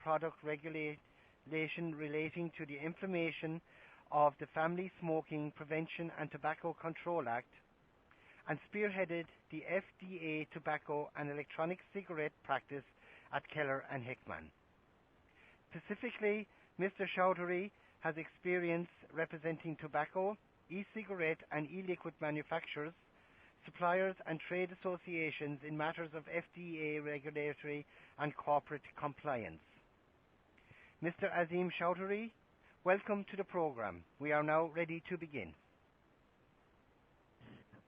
product regulation relating to the implementation of the Family Smoking Prevention and Tobacco Control Act, and spearheaded the FDA tobacco and electronic cigarette practice at Keller and Hickman. Specifically, Mr. Chowdhury has experience representing tobacco, e-cigarette, and e-liquid manufacturers, suppliers, and trade associations in matters of FDA regulatory and corporate compliance. Mr. Azim Chowdhury, welcome to the program. We are now ready to begin.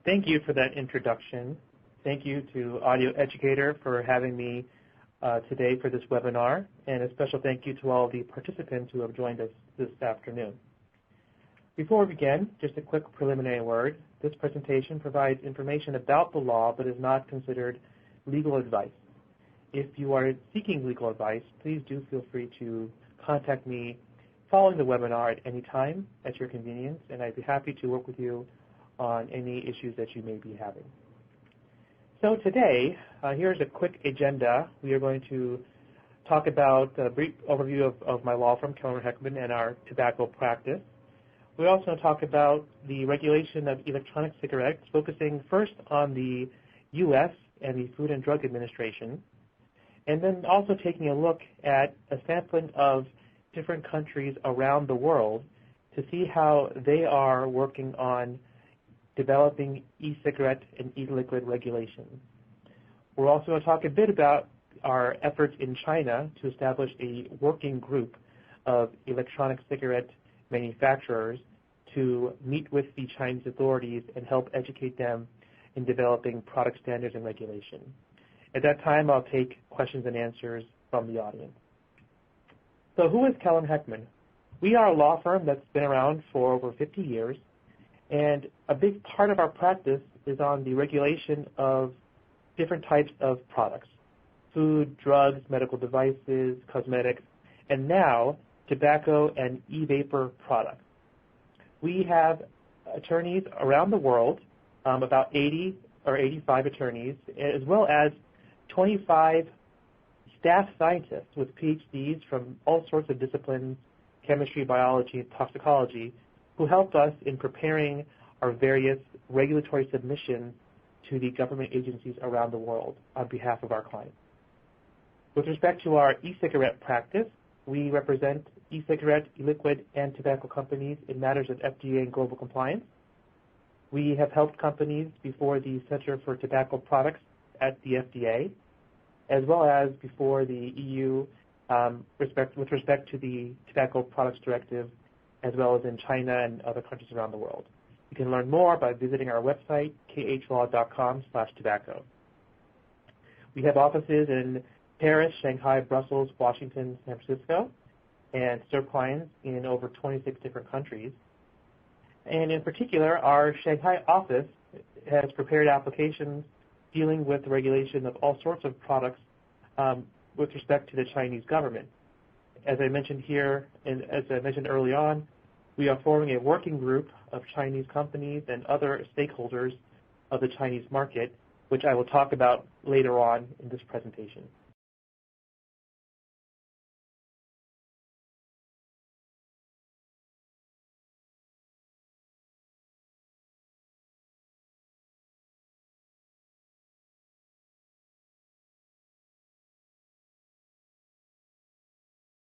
Thank you for that introduction. Thank you to Audio Educator for having me today for this webinar, and a special thank you to all the participants who have joined us this afternoon. Before we begin, just a quick preliminary word. This presentation provides information about the law but is not considered legal advice. If you are seeking legal advice, please do feel free to contact me following the webinar at any time at your convenience, and I'd be happy to work with you on any issues that you may be having. So today, here's a quick agenda. We are going to talk about a brief overview of my law firm, Keller & Hickman, and our tobacco practice. We're also going to talk about the regulation of electronic cigarettes, focusing first on the U.S. and the Food and Drug Administration, and then also taking a look at a sampling of different countries around the world to see how they are working on developing e-cigarette and e-liquid regulation. We're also going to talk a bit about our efforts in China to establish a working group of electronic cigarette manufacturers to meet with the Chinese authorities and help educate them in developing product standards and regulation. At that time, I'll take questions and answers from the audience. So who is Keller & Hickman? We are a law firm that's been around for over 50 years. And a big part of our practice is on the regulation of different types of products: food, drugs, medical devices, cosmetics, and now tobacco and e-vapor products. We have attorneys around the world, about 80 or 85 attorneys, as well as 25 staff scientists with PhDs from all sorts of disciplines, chemistry, biology, and toxicology, who helped us in preparing our various regulatory submissions to the government agencies around the world on behalf of our clients. With respect to our e-cigarette practice, we represent e-cigarette, e-liquid, and tobacco companies in matters of FDA and global compliance. We have helped companies before the Center for Tobacco Products at the FDA, as well as before the EU with respect to the Tobacco Products Directive, as well as in China and other countries around the world. You can learn more by visiting our website, khlaw.com/tobacco. We have offices in Paris, Shanghai, Brussels, Washington, San Francisco, and serve clients in over 26 different countries. And in particular, our Shanghai office has prepared applications dealing with the regulation of all sorts of products with respect to the Chinese government. As I mentioned here, and as I mentioned early on, we are forming a working group of Chinese companies and other stakeholders of the Chinese market, which I will talk about later on in this presentation.